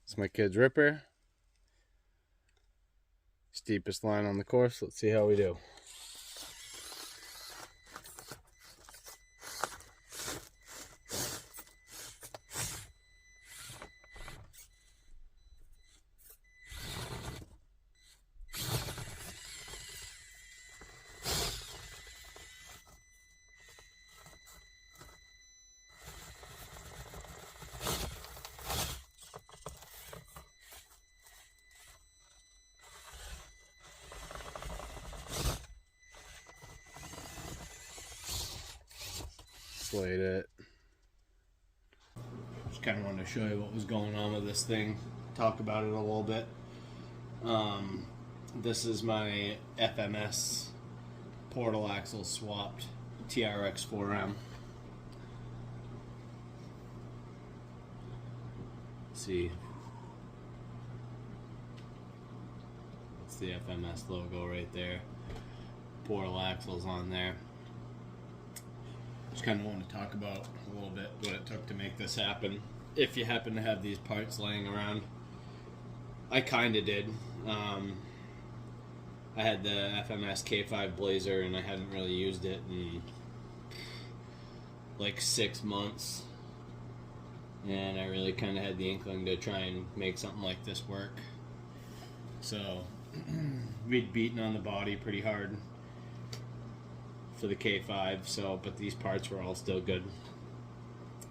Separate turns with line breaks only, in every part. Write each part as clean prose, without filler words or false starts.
It's my kid's ripper. Steepest line on the course. Let's see how we do. Slayed it. Just kind of wanted to show you what was going on with this thing. Talk about it a little bit. This is my FMS portal axle swapped trx4m. See, that's the FMS logo right there. Portal axles on there. Just kind of want to talk about a little bit what it took to make this happen. If you happen to have these parts laying around, I kind of did. I had the FMS K5 Blazer and I hadn't really used it in like 6 months. And I really kind of had the inkling to try and make something like this work. So we'd beaten on the body pretty hard for the K5, but these parts were all still good.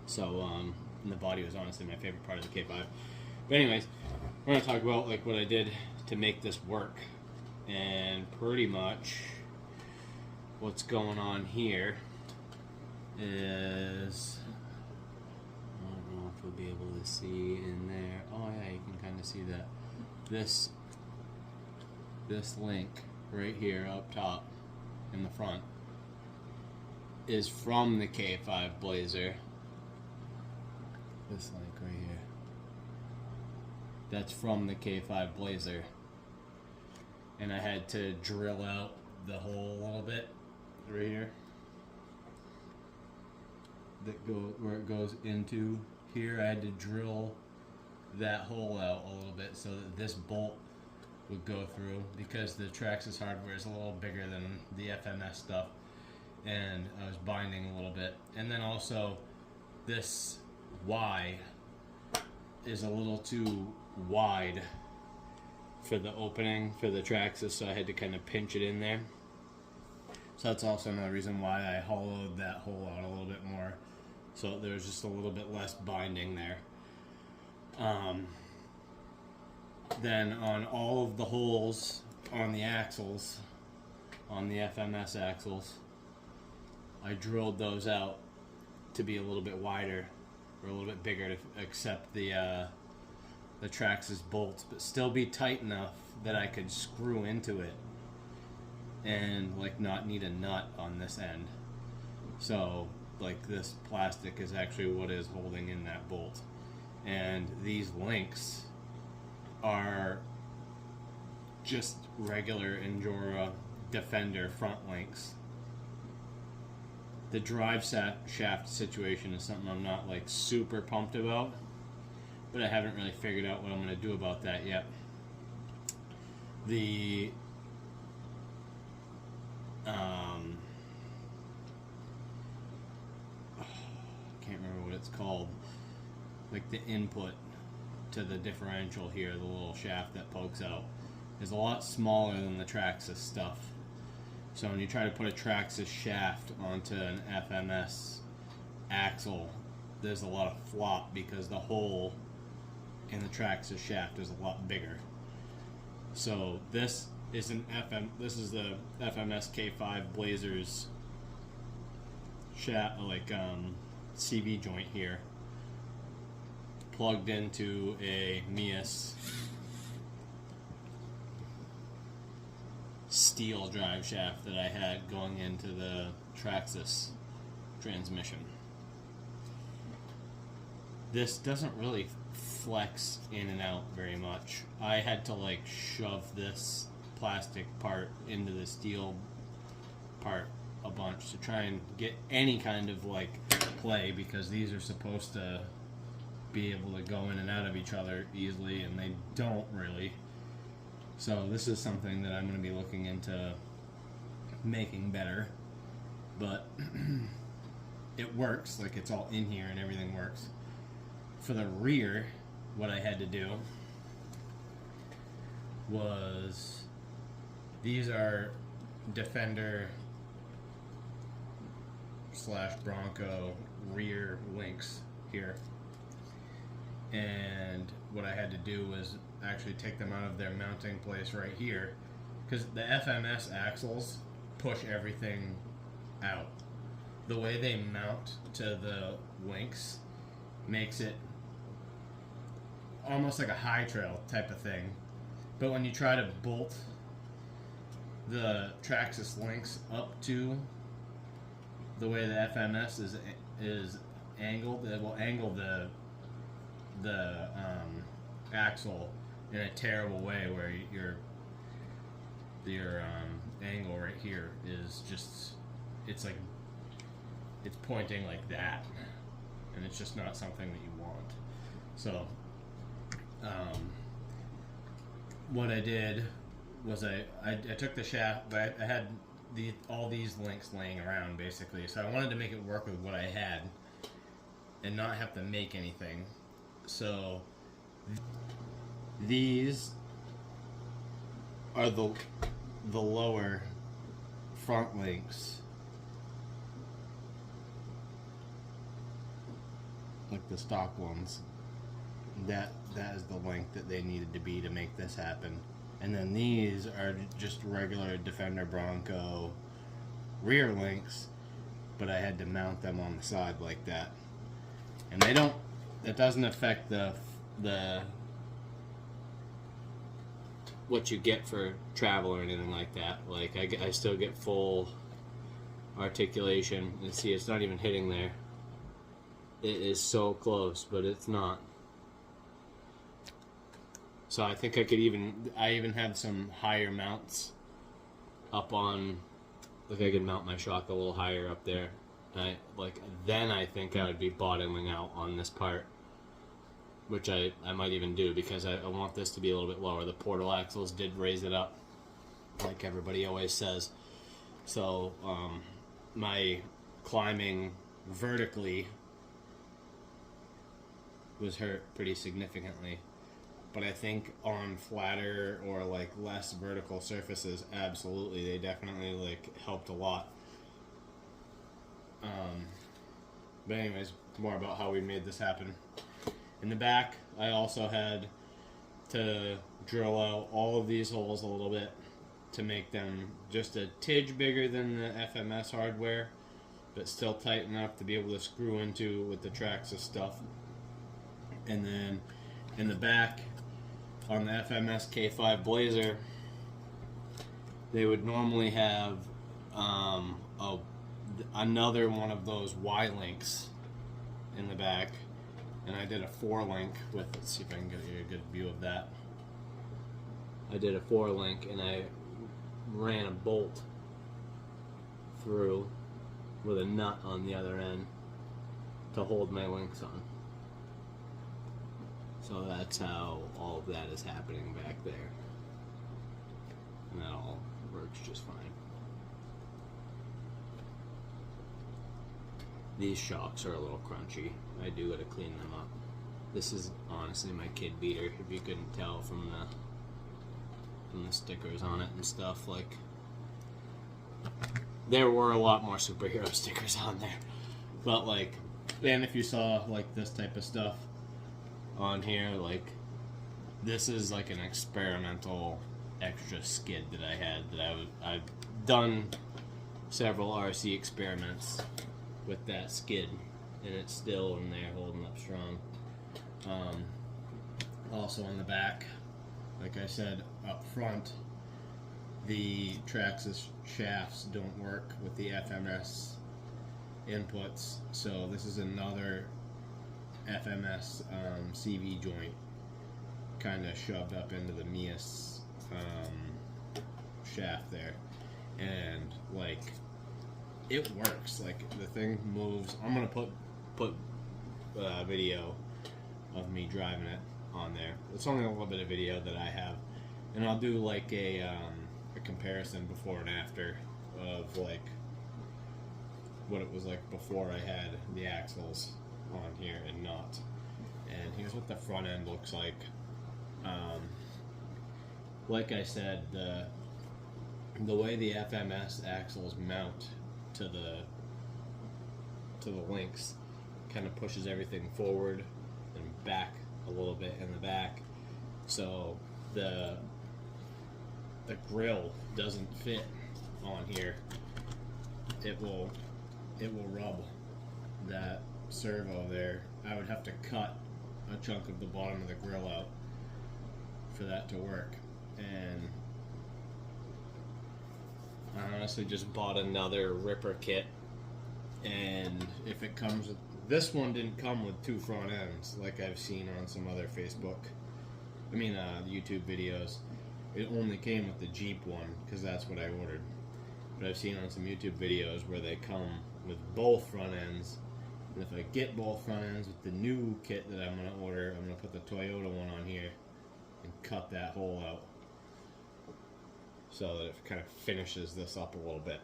So and the body was honestly my favorite part of the K5. But anyways, we're gonna talk about like what I did to make this work, and pretty much what's going on here is, I don't know if we'll be able to see in there. Oh yeah, you can kind of see that. This link right here up top in the front is from the K5 Blazer. This link right here. That's from the K5 Blazer. And I had to drill out the hole a little bit right here. Where it goes into here, I had to drill that hole out a little bit so that this bolt would go through, because the Traxxas hardware is a little bigger than the FMS stuff, and I was binding a little bit. And then also this Y is a little too wide for the opening for the Traxxas, so I had to kind of pinch it in there. So that's also another reason why I hollowed that hole out a little bit more, so there was just a little bit less binding there. Then on all of the holes on the axles, on the FMS axles, I drilled those out to be a little bit wider or a little bit bigger to accept the Traxxas bolts, but still be tight enough that I could screw into it and like not need a nut on this end. So like this plastic is actually what is holding in that bolt, and these links are just regular Endura Defender front links. The drive shaft situation is something I'm not like super pumped about, but I haven't really figured out what I'm going to do about that yet. The can't remember what it's called, like the input to the differential here, the little shaft that pokes out, is a lot smaller than the Traxxas stuff. So when you try to put a Traxxas shaft onto an FMS axle, there's a lot of flop because the hole in the Traxxas shaft is a lot bigger. So this is the FMS K5 Blazer's shaft, like CV joint here, plugged into a Mias steel drive shaft that I had going into the Traxxas transmission. This doesn't really flex in and out very much. I had to like shove this plastic part into the steel part a bunch to try and get any kind of like play, because these are supposed to be able to go in and out of each other easily, and they don't really. So this is something that I'm going to be looking into making better, but it works. Like, it's all in here and everything works. For the rear, what I had to do was, these are Defender / Bronco rear links here, and what I had to do was actually take them out of their mounting place right here, because the FMS axles push everything out. The way they mount to the links makes it almost like a high trail type of thing, but when you try to bolt the Traxxas links up to the way the FMS is angled, it will angle the axle in a terrible way, where your angle right here is just, it's like, it's pointing like that, and it's just not something that you want. So what I did was I took the shaft, but I had all these links laying around basically, so I wanted to make it work with what I had and not have to make anything. So these are the lower front links, like the stock ones. That is the length that they needed to be to make this happen. And then these are just regular Defender Bronco rear links, but I had to mount them on the side like that. And that doesn't affect the what you get for travel or anything like that. Like, I still get full articulation, and see, it's not even hitting there. It is so close, but it's not. So I think I even have some higher mounts up on, like, I could mount my shock a little higher up there. Then I think I would be bottoming out on this part, which I might even do, because I want this to be a little bit lower. The portal axles did raise it up, like everybody always says. So my climbing vertically was hurt pretty significantly. But I think on flatter or like less vertical surfaces, absolutely, they definitely like helped a lot. But anyways, more about how we made this happen. In the back, I also had to drill out all of these holes a little bit to make them just a tidge bigger than the FMS hardware, but still tight enough to be able to screw into with the Traxxas stuff. And then in the back, on the FMS K5 Blazer, they would normally have another one of those Y-links in the back, and I did a 4-link with, let's see if I can get you a good view of that. I did a 4-link, and I ran a bolt through with a nut on the other end to hold my links on. So that's how all of that is happening back there. And that all works just fine. These shocks are a little crunchy. I do gotta clean them up. This is honestly my kid beater, if you couldn't tell from the stickers on it and stuff. Like, there were a lot more superhero stickers on there. But like, and if you saw like this type of stuff on here, like, this is like an experimental extra skid that I had, that I've done several RC experiments with that skid, and it's still in there holding up strong. Also on the back, like I said, up front, the Traxxas shafts don't work with the FMS inputs, so this is another FMS CV joint kind of shoved up into the Mias shaft there, and like, it works. Like, the thing moves. I'm gonna put video of me driving it on there. It's only a little bit of video that I have, and I'll do like a comparison before and after of like what it was like before I had the axles on here and not. And here's what the front end looks like. Like I said, the way the FMS axles mount to the links kind of pushes everything forward and back a little bit in the back, so the grill doesn't fit on here. It will rub that servo there. I would have to cut a chunk of the bottom of the grill out for that to work. And I honestly just bought another ripper kit, and if it comes with, this one didn't come with two front ends like I've seen on some other YouTube videos. It only came with the Jeep one because that's what I ordered. But I've seen on some YouTube videos where they come with both front ends. And if I get both front ends with the new kit that I'm going to order, I'm going to put the Toyota one on here and cut that hole out so that it kind of finishes this up a little bit.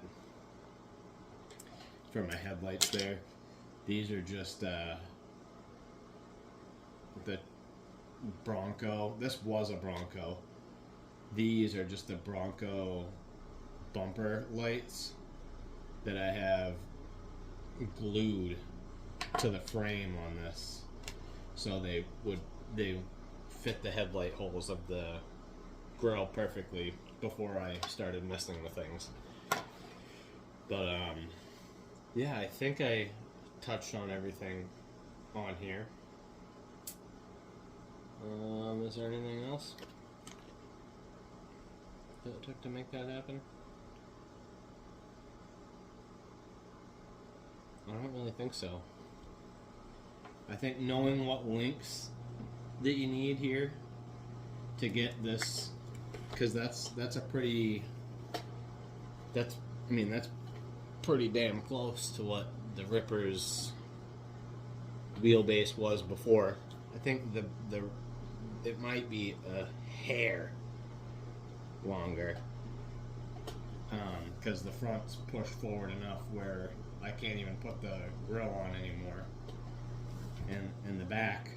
For my headlights there, these are just the Bronco. This was a Bronco. These are just the Bronco bumper lights that I have glued to the frame on this, so they fit the headlight holes of the grill perfectly before I started messing with things. But yeah, I think I touched on everything on here. Is there anything else that it took to make that happen? I don't really think so. I think knowing what links that you need here to get this, because that's pretty damn close to what the Ripper's wheelbase was before. I think it might be a hair longer, because the front's pushed forward enough where I can't even put the grill on anymore. And in the back,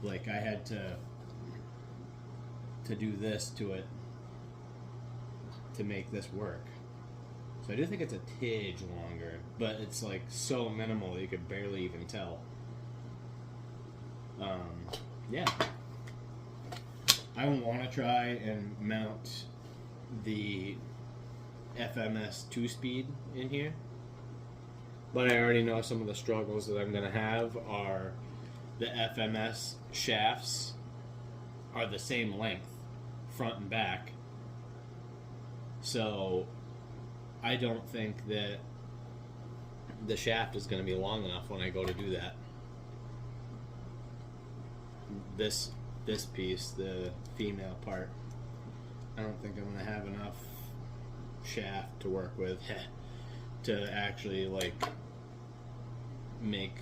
like, I had to do this to it to make this work. So I do think it's a tidge longer, but it's like so minimal that you could barely even tell. Yeah. I want to try and mount the FMS 2-speed in here, but I already know some of the struggles that I'm going to have are the FMS shafts are the same length, front and back, so I don't think that the shaft is going to be long enough when I go to do that. This piece, the female part, I don't think I'm going to have enough shaft to work with to actually like make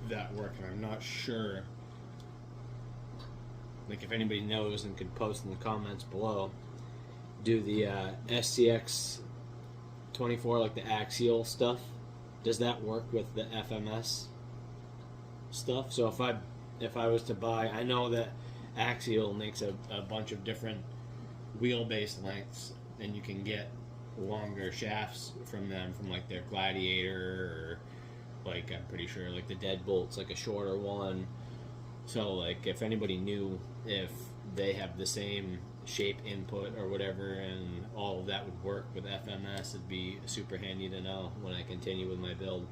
that work, and I'm not sure, like, if anybody knows and could post in the comments below, do the SCX24, like the axial stuff, does that work with the FMS stuff? So if I was to buy, I know that axial makes a bunch of different wheelbase lengths, and you can get longer shafts from them, from like their Gladiator, or like, I'm pretty sure like the Deadbolt's like a shorter one. So like, if anybody knew if they have the same shape input or whatever and all of that would work with FMS, it'd be super handy to know when I continue with my build.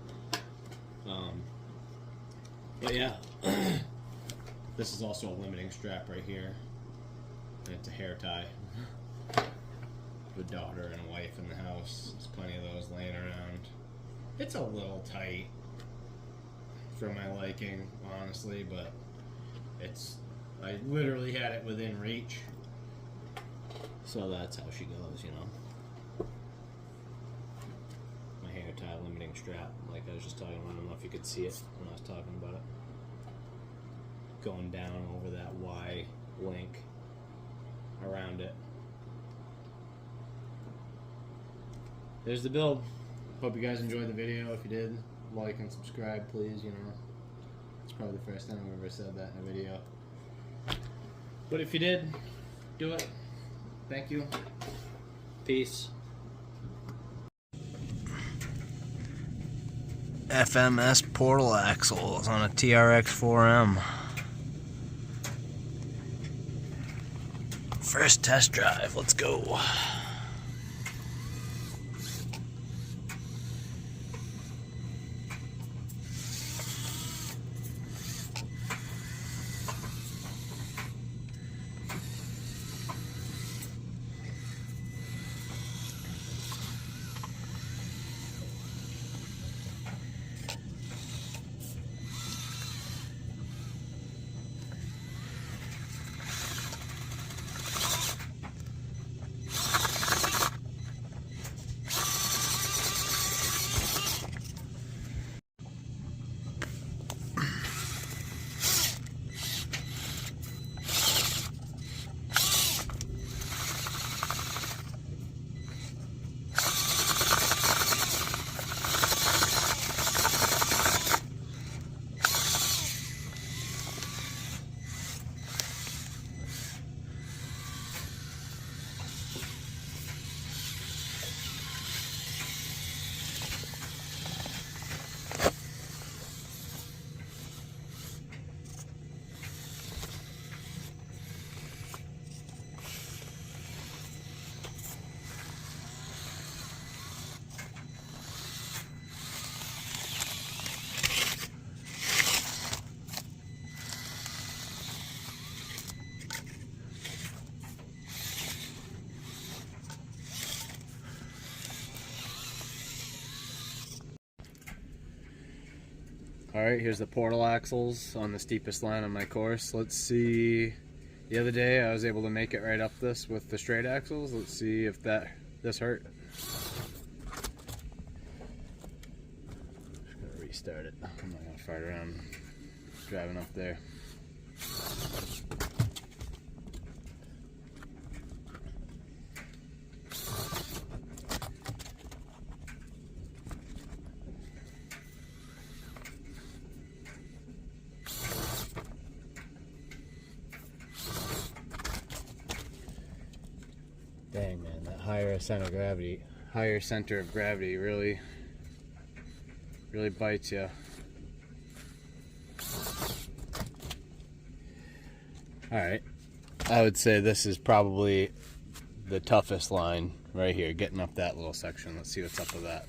But yeah, this is also a limiting strap right here, and it's a hair tie. A daughter and a wife in the house. There's plenty of those laying around. It's a little tight for my liking, honestly, but I literally had it within reach. So that's how she goes, you know. My hair tie limiting strap, like I was just talking about. I don't know if you could see it when I was talking about it. going down over that Y link around it. There's the build. Hope you guys enjoyed the video. If you did, like and subscribe, please. You know, it's probably the first time I've ever said that in a video. But if you did, do it. Thank you. Peace. FMS portal axles on a trx4m. First test drive, let's go. Alright, here's the portal axles on the steepest line on my course. Let's see. The other day I was able to make it right up this with the straight axles. Let's see if this hurt. Just gonna restart it. I'm not gonna fart around driving up there. Dang, man, that higher center of gravity really bites you. Alright, I would say this is probably the toughest line right here, getting up that little section. Let's see what's up with that.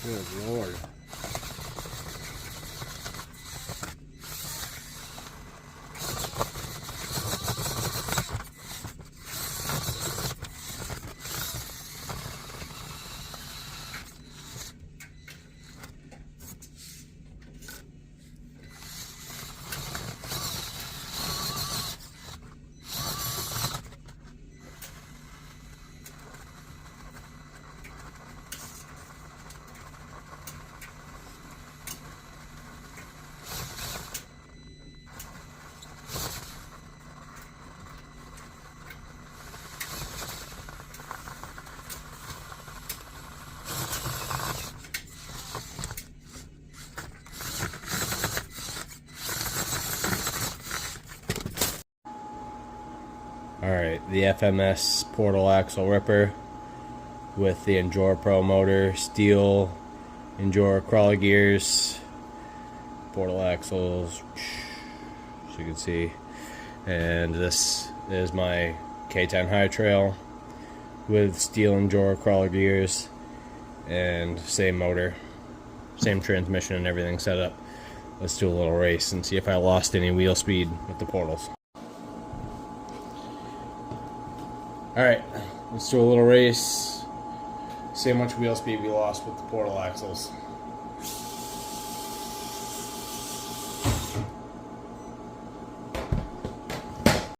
Good Lord. the FMS portal axle ripper with the Endura Pro motor, steel Endura crawler gears, portal axles, as you can see. And this is my K10 High Trail with steel Endura crawler gears and same motor, same transmission and everything set up. Let's do a little race and see if I lost any wheel speed with the portals. Alright, let's do a little race. See how much wheel speed we lost with the portal axles.